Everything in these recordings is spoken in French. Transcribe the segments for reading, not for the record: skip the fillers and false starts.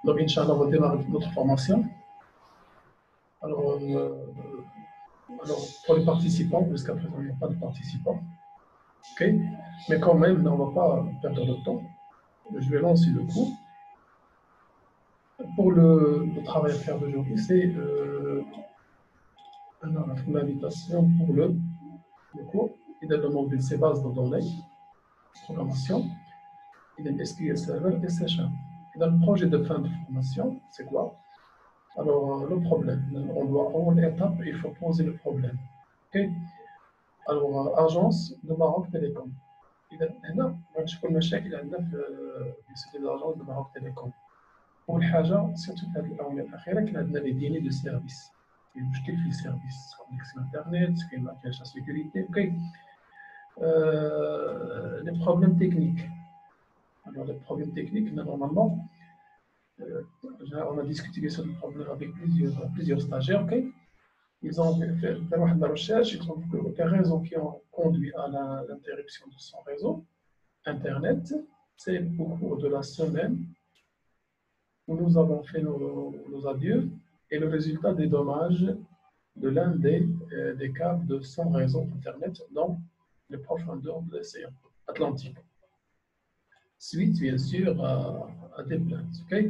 Donc, Inch'Allah, on va démarrer notre formation. Alors, pour les participants, jusqu'à présent, il n'y a pas de participants. OK? Mais quand même, on ne va pas perdre de temps. Je vais lancer le cours. Pour le travail à faire d'aujourd'hui, c'est l'invitation pour le cours. Il y a le module ces bases de données, programmation. Il y a SQL Server et C#. Et dans le projet de fin de formation, c'est quoi? Alors, le problème, on doit, en étape, il faut poser le problème. Okay? Alors, agence de Maroc Télécom. إذا هنا غنشوفوا المشاكل عندنا في l'agence de Maroc Télécom. أول حاجة سيرتو في هذه الآونة الأخيرة كان عندنا لي ديني دو سيرفيس. كاين مشكل في السيرفيس، كونيكسيون انترنت، كاين ما كاينش لا سيكوريتي، اوكي. Les problèmes techniques. Alors, les problèmes techniques, normalement, on a discuté sur le problème avec plusieurs stagiaires, ok. Ils ont fait de la recherche, ils ont vu que les raisons qui ont conduit à l'interruption de son réseau Internet, c'est au cours de la semaine où nous avons fait nos adieux et le résultat des dommages de l'un des câbles de son réseau Internet dans les profondeurs de l'océan Atlantique. Suite, bien sûr, à des plaintes. Okay.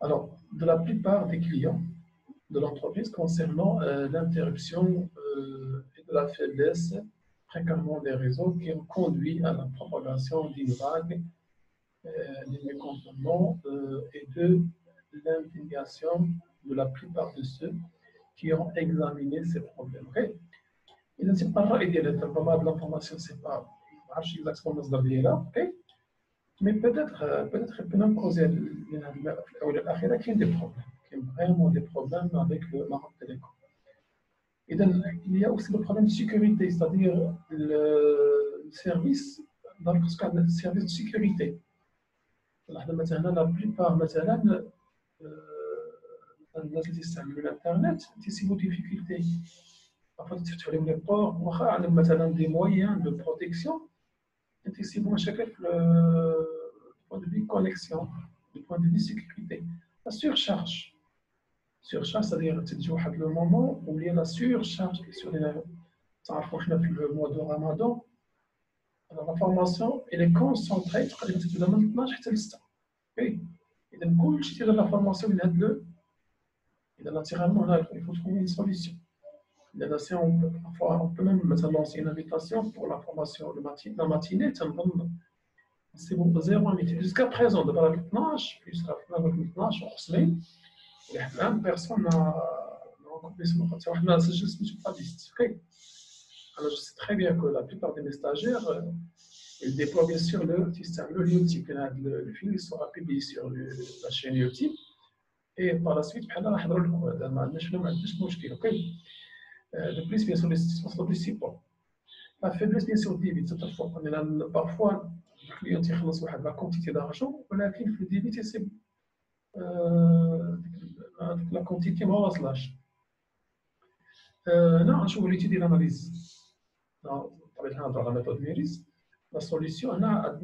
Alors, de la plupart des clients de l'entreprise concernant l'interruption et de la faiblesse fréquemment des réseaux qui ont conduit à la propagation d'une vague, des mécontentements et de l'indignation de la plupart de ceux qui ont examiné ces problèmes. Okay. إذا c'est pas vrai ديال هذا البابا de l'information c'est pas ما عرفتش exactement المصدر ديالها اوكي مي peut-être بنا كوزي في الاونه الاخيره كاين دي بروبليم كاين فريمون دي بروبليم avec le Maroc Télécom. إذا il y a aussi le problème de sécurité, c'est-à-dire le service donc ce qu'on a le service de sécurité. مثلا la plupart مثلا الناس اللي تستعملوا الانترنت تيسيبوا difficulté. Parfois, tu fais les ports, on a des moyens de protection. Et c'est bon, chacun du point de vue connexion, du point de vue sécurité. La surcharge. Surcharge, c'est-à-dire que c'est le moment où il y a la surcharge sur les ça rapproche le mois de Ramadan. Alors, l'information, elle est concentrée. Tu dois maintenant acheter le stock. Et donc, quand tu tires l'information, il y a naturellement, il faut trouver une solution. On peut même lancer une invitation pour la formation la matinée, c'est bon, 0 jusqu'à présent, de la 12, jusqu'à la 12, en semaine, personne n'a rencontré ce moment. C'est juste une liste. Alors, je sais très bien que la plupart de mes stagiaires, ils déploient bien sûr le système, le YouTube. Le film sera publié sur la chaîne YouTube. Et par la suite, on va de plus, bien sûr, les systèmes de support. La faiblesse, bien sûr, débit. Parfois, le client a la quantité d'argent, mais le débit, c'est la quantité ما وصلش. Non, je voulais étudier l'analyse. طبعا dans la méthode MERIS, la solution, on a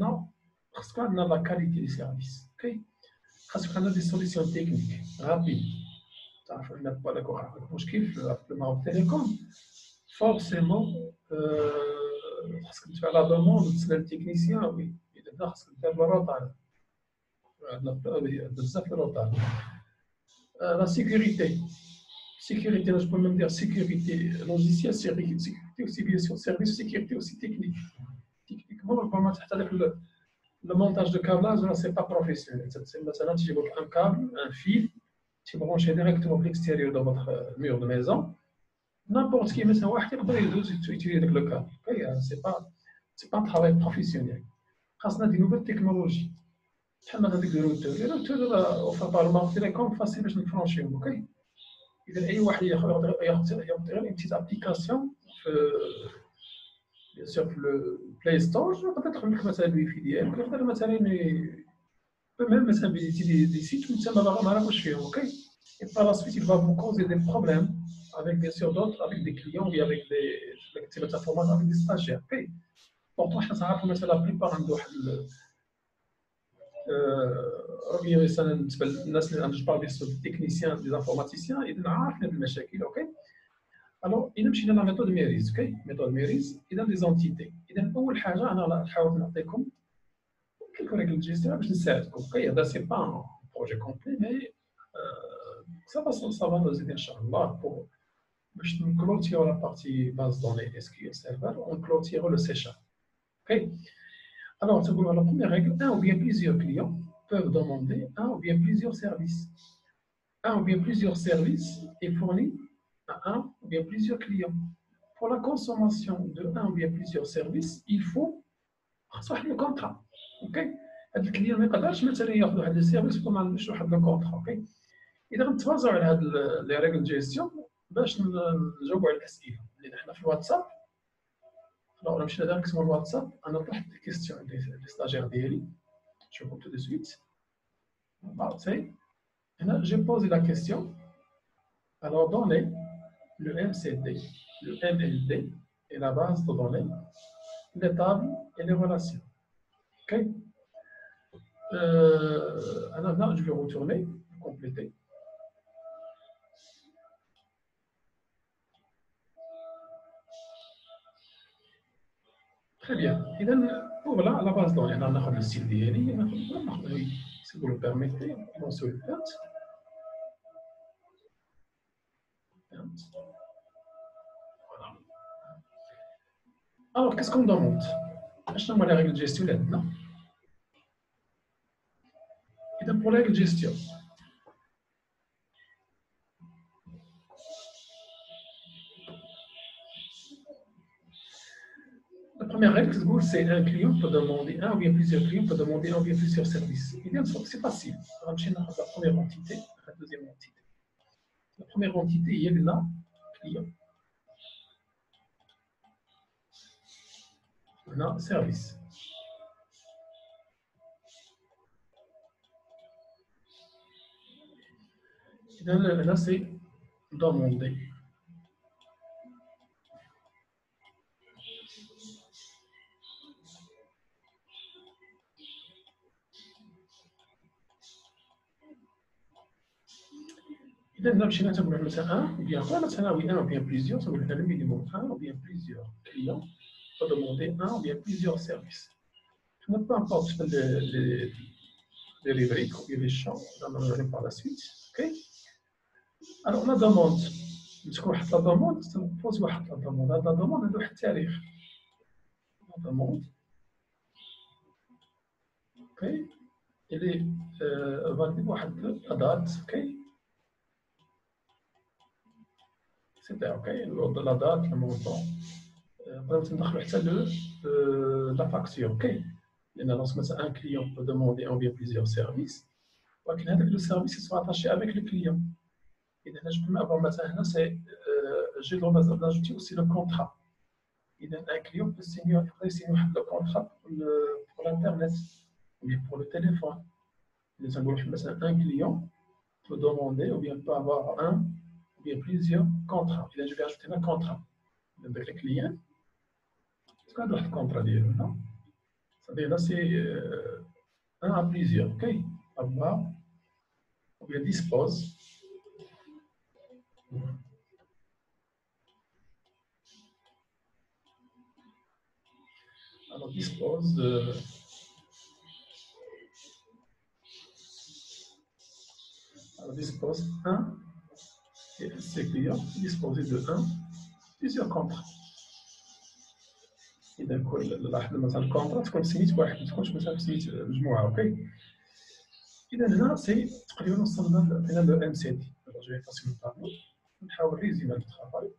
la qualité du service. On a des solutions techniques rapides. On n'a pas d'accord avec le Maroc Télécom. Forcément, parce que tu as la demande de le technicien, oui, il est là, parce que tu as le retard. La sécurité. Sécurité, je peux même dire sécurité logicielle, sécurité aussi bien sûr, service, sécurité aussi technique. Techniquement, le montage de câblage, ce n'est pas professionnel. C'est maintenant, tu vois un câble, un fil, tu branches directement à l'extérieur de votre mur de maison. N'importe qui, mais c'est utiliser le câble. Ce n'est pas un travail professionnel. On a des nouvelles technologies. On a des routeurs. Les routeurs, offerts par le Maroc Télécom, facile باش نفرانشيهم. إذا أي واحد ياخذ une petite application bien sûr le Play Store, peut-être مثلا الويفي ديالك يقدر مثلا peut même مثلا visiter des sites où ما راكوش فيهم. Et par la suite, il va vous causer des problèmes avec bien sûr d'autres, avec des clients et avec des stagiaires. Pourtant, je sais que la plupart عندهم رؤيه مثلا بالنسبه للناس اللي جو بارل دي تكنيسيان دي انفورماتيسيان اذا عارف هذه المشاكل. اوكي الو اذا مشينا لا ميثود ميريز. اوكي ميثود ميريز اذا لي زونتيتي. اذا اول حاجه انا نحاول نعطيكم كيلكو ريغل جيستيون باش نساعدكم. اوكي هذا سي با بروجي كومبلي مي ça va nous aider ان شاء الله pour باش نكلوتيرو لا بارتي باز دوني اس كيو ال سيرفر ونكلوتيرو لو سي شارب. اوكي alors تقولوا la première règle, un ou bien plusieurs clients peuvent demander un ou bien plusieurs services. Un ou bien plusieurs services est fourni à un ou bien plusieurs clients. Pour la consommation de un ou bien plusieurs services, il faut صح le contrat. OK هذا الكليون ما يقدرش مثلا ياخذ واحد السيرفيس وما عندوش واحد الكونترا. اوكي اذا نتبازاو على هاد لي ريغل جيستيون باش نجاوبوا على الاسئله اللي حنا في الواتساب. Alors, je vais sur le WhatsApp, on a plein de questions des stagiaires d'IELI. Je vais tout de suite. J'ai posé la question. Alors, donnez le MCD, le MLD et la base de données, les tables et les relations. OK alors là, je vais retourner, compléter. Très bien. Et donc, voilà, la base de données, on a le style d'IELI, si vous le permettez, on se le fait. Voilà. Alors, qu'est-ce qu'on demande? Je vais les règles de gestion là-dedans. Et donc, pour les règles de gestion, la première règle, c'est un client peut demander, un ou bien plusieurs clients peuvent demander un ou bien plusieurs services. Et bien, c'est facile. On va la première entité, la deuxième entité. La première entité, il y a le client. Maintenant, service. Et là, c'est demander. إذا مشينا تقول مثلا un ou bien quoi مثلا oui un ou bien plusieurs ça veut dire le minimum un ou bien plusieurs clients peuvent demander un ou bien plusieurs services. Peu importe les rubriques ou bien les champs, on va revenir par la suite. Ok. Alors la demande, تكون واحد لا دوموند تنبوز واحد لا دوموند. هاد لا دوموند عندها واحد التاريخ. لا دوموند اوكي اللي فاليد بواحد لا دات. اوكي سيتي اوكي لا دات لو مونطون نقدروا ندخلوا حتى لا فاكتور. اوكي لان مثلا ان كليون peut demander un ou bien plusieurs services ولكن هذاك لو سيرفيس يسوا اتاشي افيك لو كليون. إذا هنا جو افون مثلا هنا سي جي دو ناجوتي اوسي لو كونترا. إذا ان كليون peut signer يقدر يسيني واحد لو كونترا pour l'internet ou bien pour le téléphone. إذا نقولوا مثلا un client peut demander ou bien peut avoir un ou bien plusieurs contrats. إذا je vais ajouter un contrat avec le client. Est-ce qu'on a d'autres contrats ديالو هنا؟ C'est-à-dire là c'est un à plusieurs. OK avoir ou bien dispose. Alors dispose dispose un et ses clients disposer de un plusieurs contrats. إذا كل لاحظ مثلا الكونترا تكون سميت واحد ما تكونش مثلا سميت مجموعة. أوكي إذا هنا سي تقريبا وصلنا إلى لو ام سي دي. جو في باسي لو طابلو نحاول ريزيمي لو طرافاي.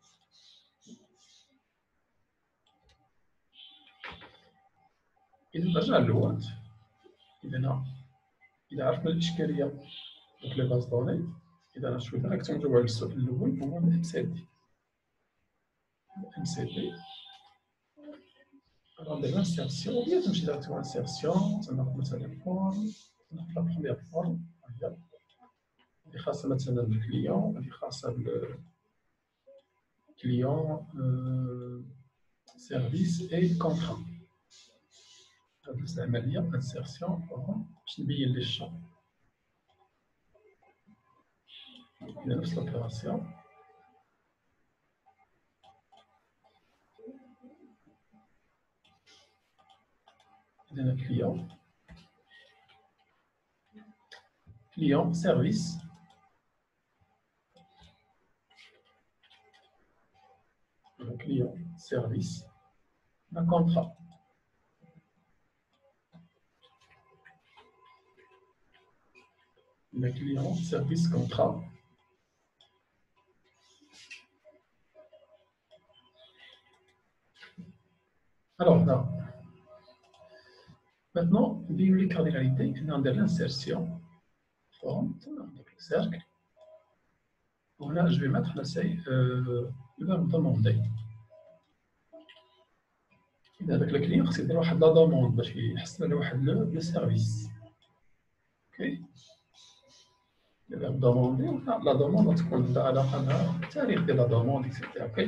إذا نرجع للوورد. إذا عرفنا الإشكالية دونك لي باز دوني. إذا أنا شويه راك تنجاوب على السؤال الأول هو الام سي دي. الام سي دي ندير انسيرسيون ou bien تمشي ديريكتومون انسيرسيون تناخذ مثلا فورم ناخذ لا بروميير فورم هي اللي خاصة مثلا بالكليون اللي خاصة بالكليون سيرفيس اي كونترا. هاد العملية انسيرسيون فورم باش نبين لي الشون نفس لوبيراسيون. عندنا client service le client service un contrat. Le client service contrat. Alors là, maintenant, les cardinalités, on a l'insertion, forme, donc le cercle. Donc là, je vais mettre le verbe demander. Avec le client, c'est la demande, parce qu'il y a le service. Ok. Le verbe demander, la demande, on a le tarif de la demande, etc. Ok.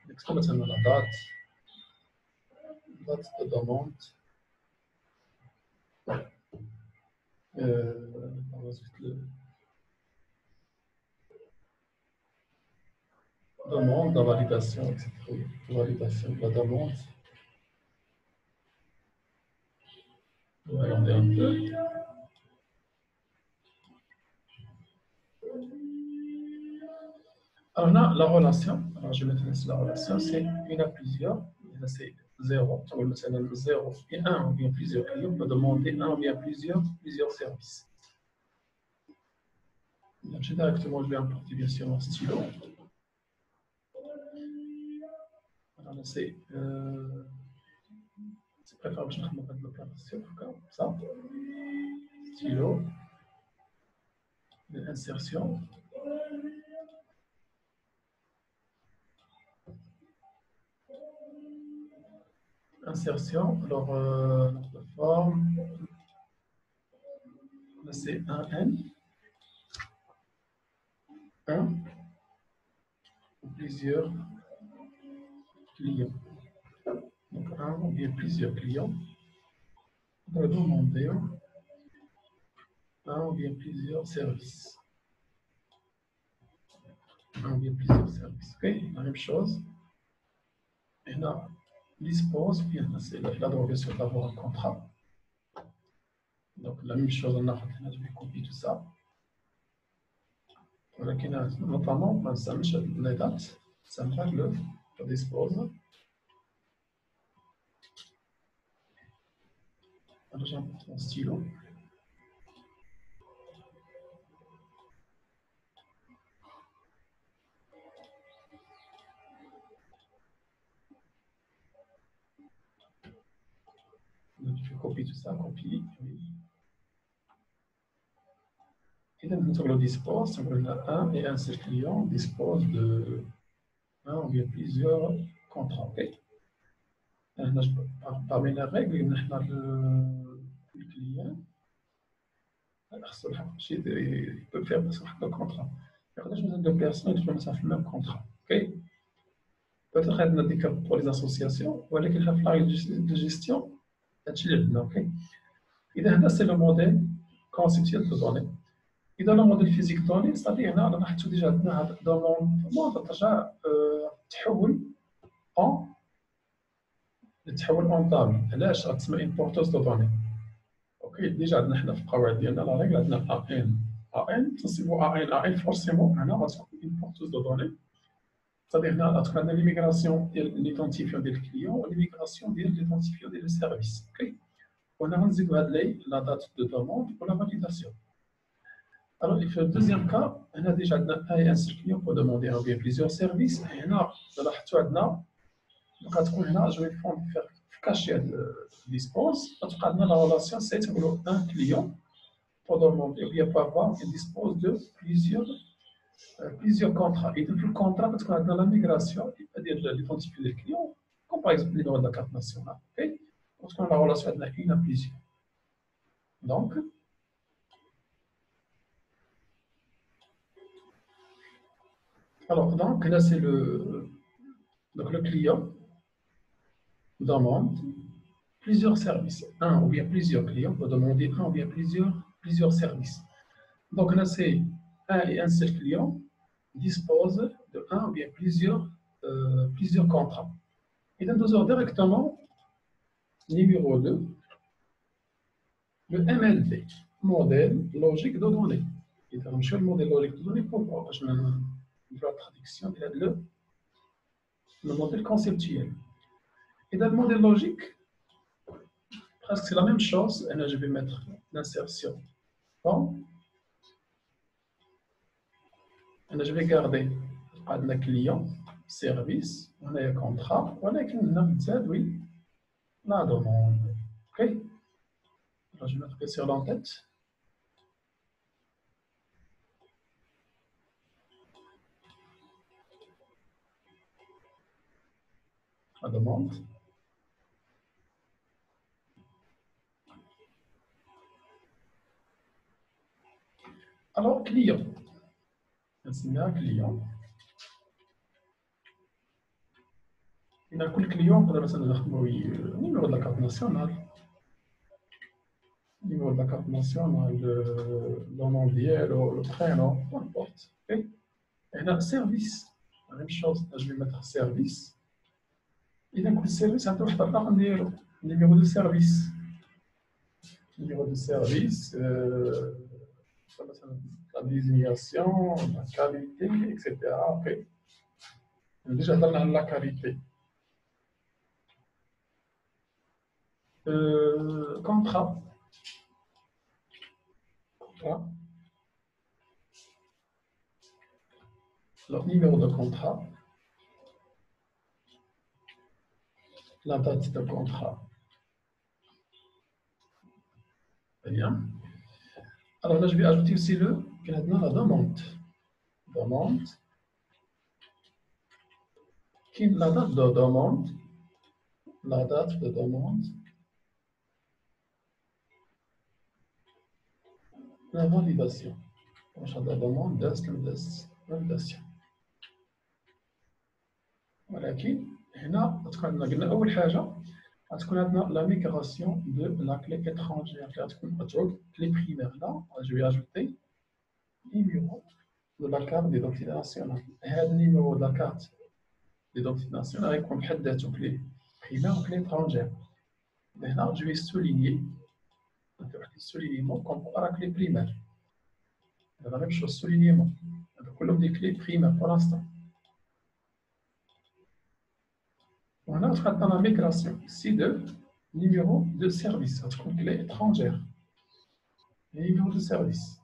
Donc, ça, c'est la date de demande. Demande, la validation, etc. Validation de la demande. On va regarder un peu. Alors là, la relation, alors je vais mettre la relation, c'est une à plusieurs, c'est 0, c'est 0 et 1 ou bien plusieurs clients, on peut demander 1 ou bien plusieurs services. Donc, directement, je vais importer bien sûr mon stylo. Alors là, c'est préférable que je ne mette l'opération, comme ça. Stylo, insertion. Insertion, alors notre forme, c'est un N, 1 ou plusieurs clients. Donc un ou bien plusieurs clients. On va demander un ou bien plusieurs services. Un ou bien plusieurs services. Ok, la même chose. Et là, dispose, c'est la dérogation d'avoir un contrat. Donc la même chose, je vais copier tout ça. Notamment, les dates, ça me fait le dispose. Alors j'importe mon stylo. Donc, je vais copier tout ça, copier. Oui. Et donc, sur le dispose, on a un et un seul client dispose de un ou bien plusieurs contrats. Okay. Parmi les règles, on a le client. Il peut faire un contrat. Alors, je vous ai deux personnes qui font le même contrat. Okay. Peut-être qu'il y a des cas pour les associations, ou qu'il y a des règles de gestion. Okay. Et donc, c'est le modèle conceptuel de données. إذا لو موديل فيزيك دوني c'est-à-dire هنا راح ديجا عندنا هاد دوموند ترجع تحول اون تابل. علاش غتسمى امبورتوز دو دوني؟ اوكي ديجا عندنا حنا في القواعد ديالنا لا ريغل عندنا ان تنصيبو ان فورسيمون هنا غتكون امبورتوز دو دوني. c'est-à-dire هنا غتكون عندنا ليميغراسيون ديال ليدونتيفيون ديال الكليون وليميغراسيون ديال ليدونتيفيون ديال السيرفيس. اوكي وهنا غنزيدو هاد لي لا دات دو دوموند ولا فاليداسيون. Alors, le deuxième cas, on a déjà un seul client pour demander un ou bien plusieurs services. Et là, je vais faire cacher le dispose. La relation, c'est un client pour demander ou bien pour avoir il dispose de plusieurs contrats. Et depuis le contrat, on a la migration, c'est-à-dire l'identifier des clients, comme par exemple le numéro de la carte nationale. Okay? Parce qu'on a la relation avec une à plusieurs. Donc, alors, donc là, c'est le client demande plusieurs services, un ou bien plusieurs clients, on peut demander un ou bien plusieurs services. Donc là, c'est un et un seul client dispose de un ou bien plusieurs contrats. Et donc, nous avons directement numéro 2, le MLD, modèle logique de données. Et donc, le modèle logique de données, pourquoi? Parce que la traduction, il y a le modèle conceptuel. Et dans le modèle logique, presque c'est la même chose. Et là, je vais mettre l'insertion. Bon. Et là, je vais garder le client, service, on a un contrat, on a une Z, oui, la demande. OK? Alors, je vais mettre sur l'entête. La demande. Alors, client. C'est un client. Il a un client pour le numéro de la carte nationale. Le numéro de la carte nationale, le nom d'hier, le prénom, peu importe. Okay? Et là, service. La même chose. Là, je vais mettre service. Et donc, le service, ça doit faire un numéro de service. Numéro de service. La désignation, la qualité, etc. Okay. Déjà dans la qualité. Contrat. Alors, numéro de contrat. La date de contrat. Très bien. Alors là, je vais ajouter aussi la demande. Demande. La date de demande. La date de demande. La validation. La demande, validation. ولكن هنا غتكون قلنا أول حاجة غتكون عندنا la migration de la clé étrangère اللي غتكون متعود clé primaire. Là, je vais ajouter numéro de la carte d'identité nationale. هذا النيميرو de la carte d'identité nationale غيكون بحد ذاته clé primaire ou clé étrangère. هنا je vais souligner soulignement comparé à la clé primaire. La même chose, soulignement. كلهم des clés primaires pour l'instant. On a maintenant la migration ici de numéro de service, une clé étrangère. Numéro de service.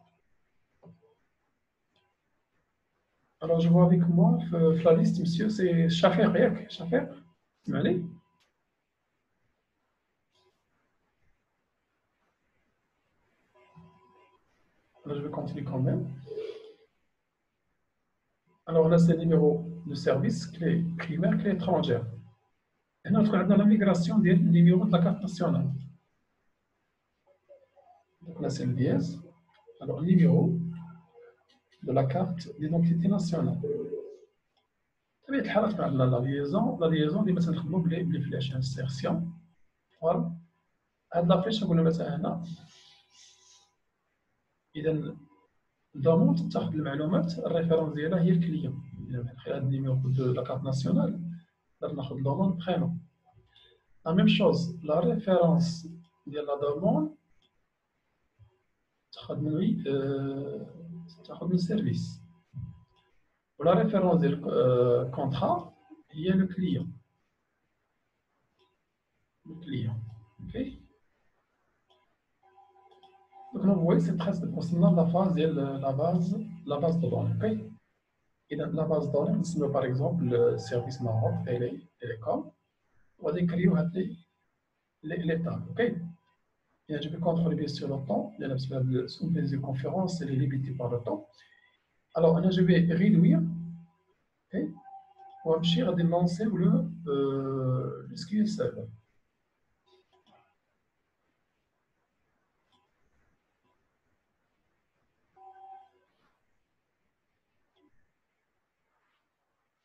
Alors, je vois avec moi, la liste, monsieur, c'est Chafer, Riek, Chafer. Allez. Alors, je vais continuer quand même. Alors, là, c'est le numéro de service, clé primaire, clé étrangère. Et nous avons la migration des numéros de la carte nationale. Donc, là, c'est le dièse. Alors, numéro de la carte d'identité nationale. بطبيعة الحال تكون عندنا لا ليزون اللي مثلا نخدموا بلي فلاش انسيرسيون. فوالا هاد لافيش نقولوا مثلا هنا اذا دوموند تاخذ المعلومات الريفيرونس ديالها هي الكليون. اذا من خلال النيميرو دو لا كارت ناسيونال نقدر ناخذ دوموند برينون. لا ميم شوز لا ريفيرونس ديال لا دوموند تاخذ من وي تاخذ من سيرفيس. ولا ريفيرونس ديال كونترا هي لو كليون. Le client. OK. Donc, vous voyez, c'est presque concernant la phase de la base de données. OK. Et dans la base de données, nous par exemple le service Maroc, Télécom, on va décrire les tables. OK. Et je vais contrôler bien sûr le temps. Il y a la sous les conférences, elle est limitée par le temps. Alors, là, je vais réduire. OK. On va chercher à dénoncer le SQL Server.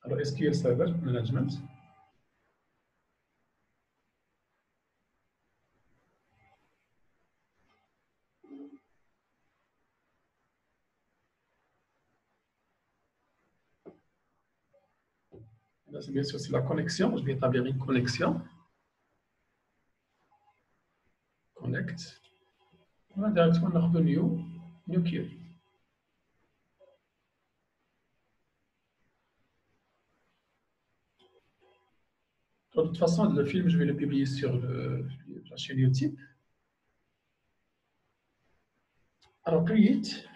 Alors, SQL Server Management. Là, bien sûr, c'est la connexion. Je vais établir une connexion. Connect. On a directement notre new queue. De toute façon, le film, je vais le publier sur la chaîne YouTube. Alors, create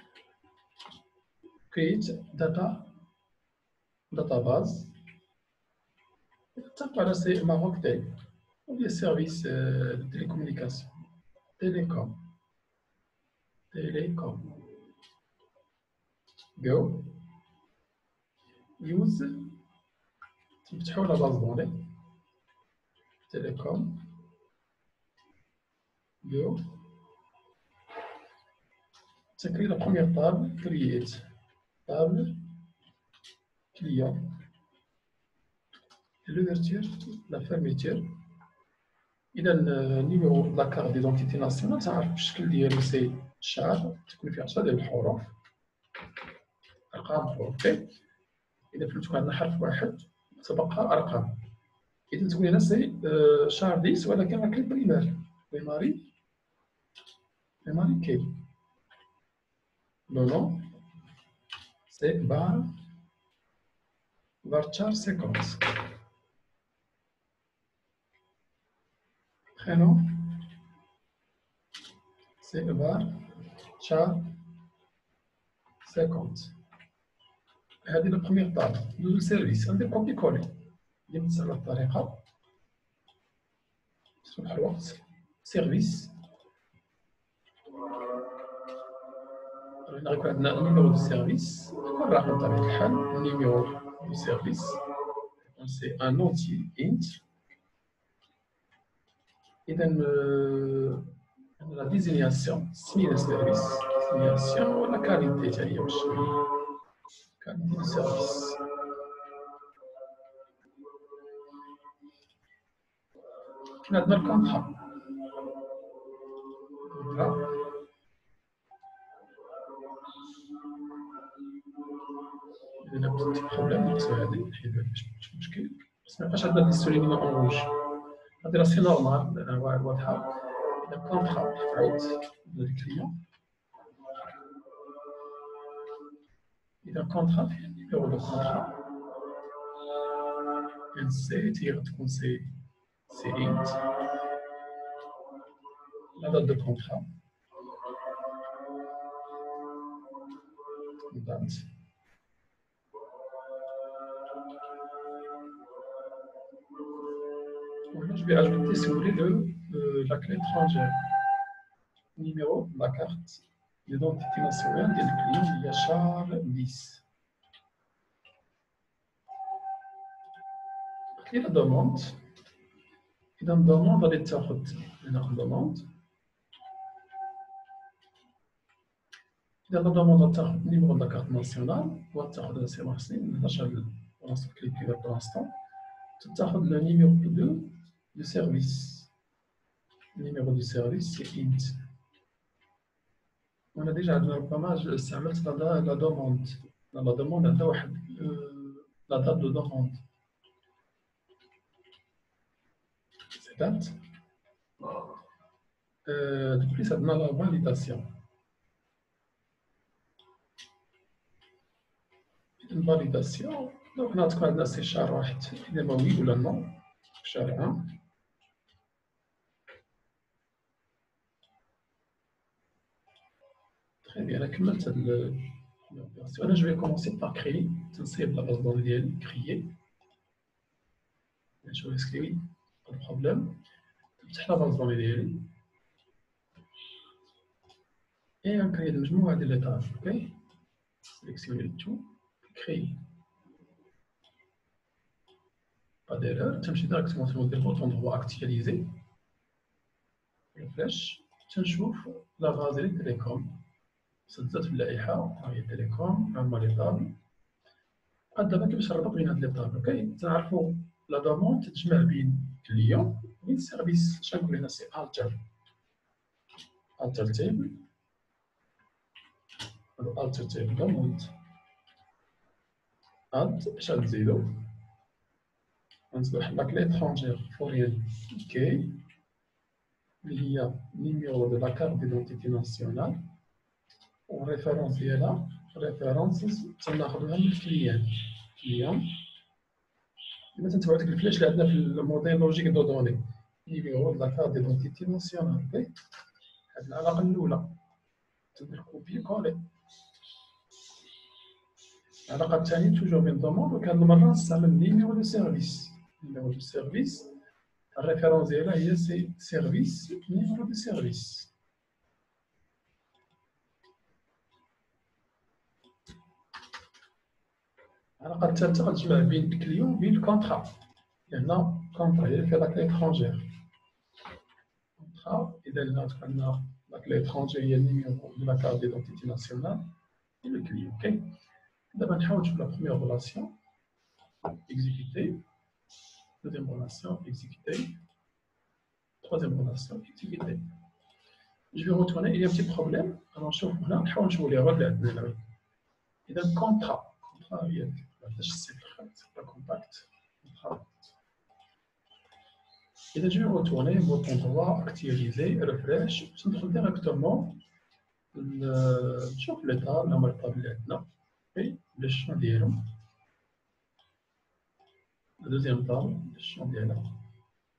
database. Voilà, c'est Maroc Tel, ou bien service de télécommunication. Télécom. Go. Use. تفتحوا la base de données. Télécom. Go. Tu crées la première table. Create. Table. Client. L'ouverture, la fermeture. Il a le numéro de la carte d'identité nationale. تعرف الشكل ديالو سي شعر تكون فيه 10 ديال الحروف. ارقام حروف. اذا فهمتوا عندنا حرف واحد تبقى ارقام. اذا تقول هنا سي شعر 10 ولكن راك بريمير بريماري كي. لو نو سي بارتشار 50. prénom c'est بارتشار 50. هذه la première table. Nous service عندي كوبي كولي بنفس الطريقة. صبح الوقت سيرفيس. هنا غيكون عندنا numéro de service. الرقم بطبيعة الحال numéro de service. C'est un entier int. إذا la désignation سمينا السيرفيس désignation ولا qualité حتى هي بشوية qualité du service. كاين عندنا الكونترا. إذا بزاف بروبليم نقصو هادي نحيدو هادي ماشي مشكل بس مابقاش عندنا ديسولينيو اون روج. هادي راه سي نورمال واضحة. إذا كونترا عاود للكليون. إذا كونترا فيه نيميرو دو كونترا. نسيت هي غتكون سي إنت. La date de contrat. Date. Maintenant, je vais ajouter, si vous voulez, la clé étrangère. Numéro de la carte d'identité nationale du client, il y a Charles 10. Et la demande. Et dans la demande, on va aller la demande. Dans la demande, on va le numéro de la carte nationale. On va faire la CMRC. On va cliquer pour l'instant. On va le numéro de service. Le numéro du service, c'est int. On a déjà pas mal la demande. Dans la demande, on a la date de demande. C'est date. Depuis, ça donne la validation. Une validation. Donc, on a là, c'est char 1. Il est oui ou non. Char 1. Très bien. La l'opération. Là, je vais commencer par créer. C'est la base de données créer. Je vais écrire. Pas de problème. La base de données. Et on crée le مجموعة ديال les tâches. OK. Sélectionnez le tout. Créer. Pas d'erreur. تمشي directement sur le bouton droit actualiser. La flèche. تنشوف la base ديال télécom. سدات في اللائحة هي télécom عندنا لي طابل. عاد دابا كيفاش نربط بين هاد لي طابل. OK. تعرفوا لا دوموند تتجمع بين كليون وبين سيرفيس. اش نقول هنا سي alter table. alter table دوموند. add اش غنزيدو La clé étrangère fourrière K, il y a le numéro de la carte d'identité nationale ou référence ديالها référence تناخذوها من الكليان إذا تنتبعوا ديك الفلاش اللي عندنا في الموديل لوجيك دو دوني numéro de la carte d'identité nationale هذه العلاقة الأولى تدير كوبي كولي. العلاقة الثانية توجور بين دوموند وهاد المرة نستعمل numéro de service. numéro de service الريفيرونس ديالها هي سي سيرفيس numéro de service. العلاقة الثالثة غتجمع بين الكليون وبين الكونترا لأن الكونترا هي فيها لاكلي إترونجير. إذا عندنا لاكلي إترونجير هي النيميرو دو لا كارت ديدونتيتي ناسيونال و لو كليون. اوكي دابا نحاول نشوف لا بروميير ريلاسيون إكزيكوتي، دوزيام ريلاسيون إكزيكوتي، troisième relation exécutée. Je vais retourner, il y a un petit problème. Alors, نحاول لي رول اللي عندنا هنا. إذا كونترا هي c'est pas compact. Et je vais retourner bouton droit, actualiser, refresh. Je vais directement sur l'état, la tablette, et le champ d'erreur. La deuxième table, le champ d'erreur.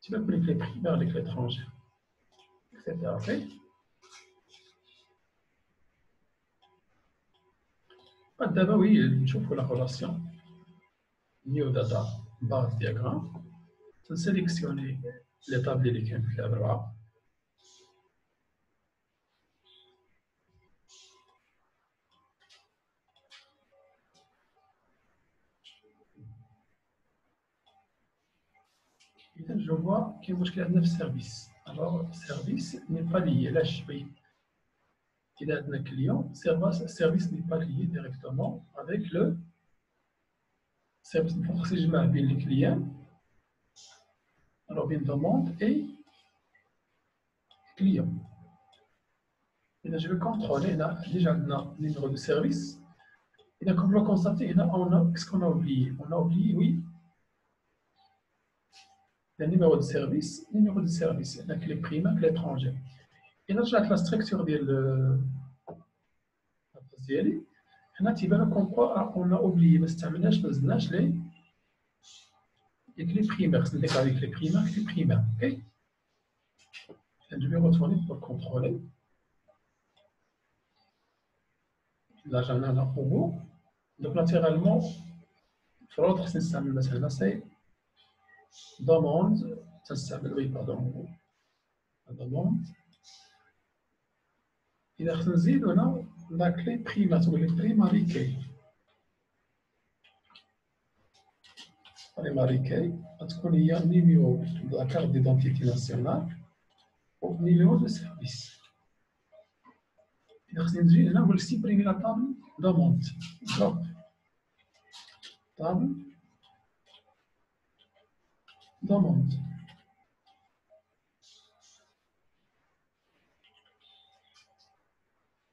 Tu vas appeler les primaires avec l'étranger, etc. Okay? D'abord, oui, je trouve la relation New Data Bar Diagramme. Sélectionner les tables اللي كاين في الأربعة. إذا je vois كاين مشكل عندنا في السيرفيس. Alors service n'est pas lié. Là je vais إذا عندنا client, service n'est pas lié directement avec le service. Il faut que يجمع بين les clients. Alors bien demande et client. Et là, je vais contrôler là, déjà le numéro de service. Et là, comme vous le constatez, là, qu'est-ce qu'on a oublié? On a oublié, oui, le numéro de service, là, que les primes, que l'étranger. Et là, j'ai la structure de la base d'ILI. Et là, tu vas comme quoi on a oublié, mais c'est un ménage, les primaires, c'est avec les primaires, ok? Et je vais retourner pour contrôler. Là, j'en ai un robot. Donc, naturellement, في l'autre نستعمل مثلا c'est demande تستعمل oui pardon demande. إذا خصنا نزيدو هنا لا كلي بريما تولي بريماري كي. بريماري كي غتكون هي نيميرو دو لا كارت ديدونتيتي ناسيونال و نيميرو دو سيرفيس. إذا خصني نزيد هنا نقول سيبريمي لا طابل demande. Table demande.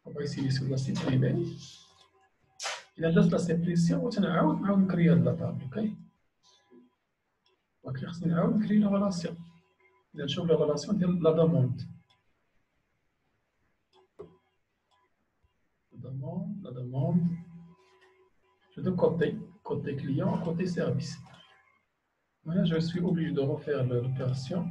On va essayer sur la supprimer. Il a la suppression و تنعاود نكري هاد لا طابل. اوكي ولكن خصني نعاود نكري لا ريلاسيون. إذا نشوف لا ريلاسيون ديال لا دوموند. La demande. J'ai deux côtés, côté client, côté service. Voilà, je suis obligé de refaire l'opération.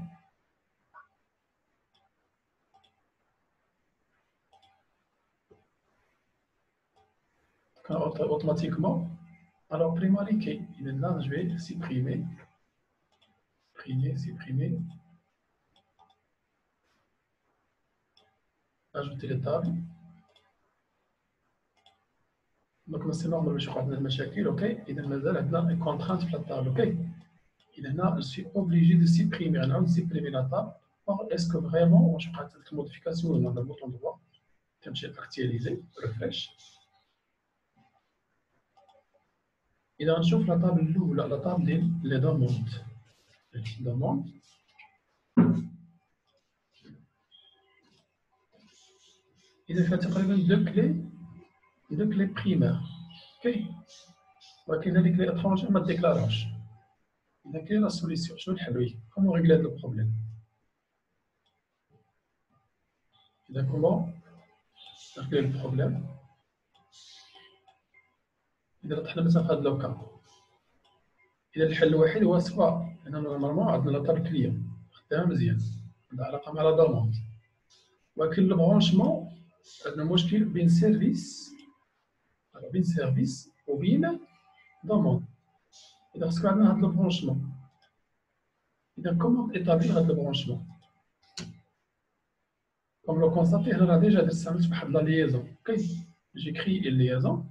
Automatiquement, alors primary key. Là, je vais supprimer, supprimer, ajouter les tables. Donc, c'est normal, je crois que المشاكل, ok. Et dans la contrainte de la table, ok. Et là, je suis obligé de supprimer. Alors, supprimer la table. Or, est-ce que vraiment, je crois que cette modification dans le bouton droit, comme j'ai actualisé, refresh. Et là, on chauffe la table l'ouvre, la table des demandes. Les demandes. Il y a deux clés primaires. Ok. ولكن هذيك اللي étrangère ما تديكلاراش. quelle est la solution? Comment régler le problème? Comment régler le problème? إذا حنا مثلا في هذا لوكا إذا الحل الوحيد هو سواء أننا نورمالمون عندنا لا تاب كليون خدامة مزيان عندها علاقة مع لا دوموند ولكن لو برونشمون عندنا مشكل بين سيرفيس وبين دوموند إذا خصك عندنا هذا البرونشمون إذا كومون إيطابليغ هذا البرونشمون كوم لو كونستاتي هنا راه ديجا استعملت واحد لا ليزون اوكي جي كري une liaison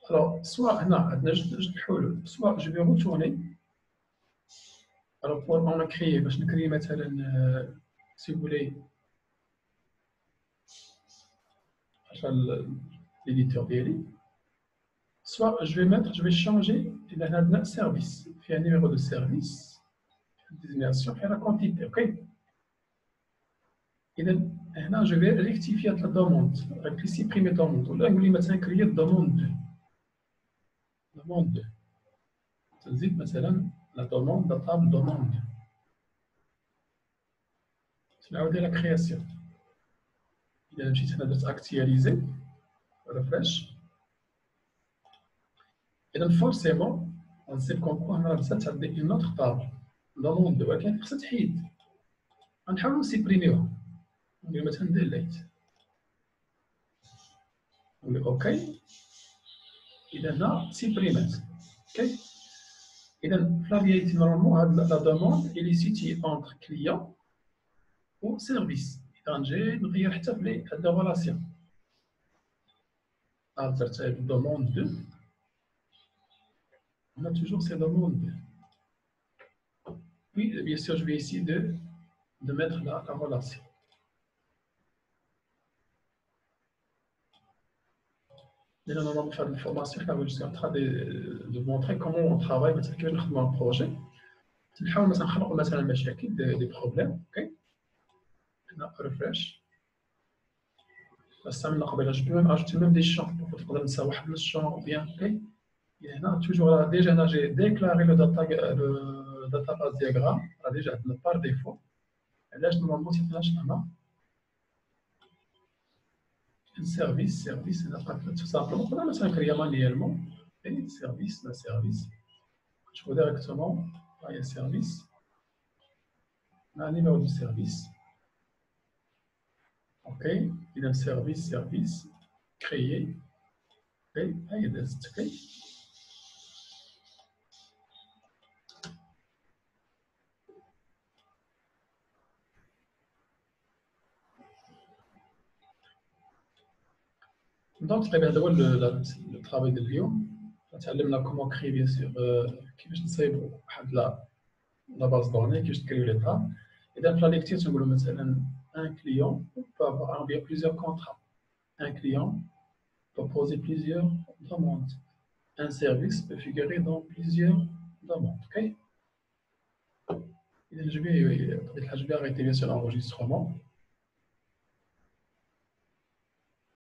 alors soit هنا عندنا جوج الحلول soit je vais retourner alors pour on a créé باش نكري مثلا si vous voulez l'éditeur ديالي soit je vais changer إذا هنا عندنا service في un numéro de service désignation في la quantité ok إذا هنا je vais rectifier la demande supprimer demande ولا نقول لي مثلا créer demande تنزيد مثلا la demande de table demande تنعاود la création إذا مشيت هنا درت actualiser refresh إذا forcément on sait كونكو هنا بزاف عندي une autre table demande ولكن خصها تحيد غنحاولوا نسيبريميوها نقول مثلا delete نقول اوكي إذا هنا سيبريمات اوكي إذا في لا رياليتي نورمالمون هاد لا دوموند إلي سيتي أونتر كليون و سيرفيس إذا نجي نغير حتى في هاد لي غولاسيون درت دوموند دو on a toujours ces demandes. Oui, bien sûr, je vais essayer de mettre la relation. Et là, on va faire une formation. Là, je suis en train de montrer comment on travaille avec un projet. نحاول مثلا نخلقوا مثلا مشاكل des problèmes. OK. هنا refresh. استعملنا قبل je peux même ajouter même des champs. تقدر نساوي واحد من الشامp bien. OK. Et là, toujours là, déjà là, j'ai déclaré le database diagramme, là, déjà par défaut. Et là, je demande aussi un service, tout simplement. On a le 5 manuellement, et service, Je vois directement, là, il y a service, là, un numéro de service. OK, il y a un service, créé, et là, il y a des OK. Donc, très bien, d'abord le travail de Lyon. تعلمنا comment créer bien sûr كيفاش نصايبوا واحد لا باز دوني كيفاش تكريو لي طاب اذا في لا ليكتير تنقولوا مثلا un client peut avoir envier plusieurs contrats un client peut poser plusieurs demandes un service peut figurer dans plusieurs demandes ok اذا je vais arrêter bien sûr l'enregistrement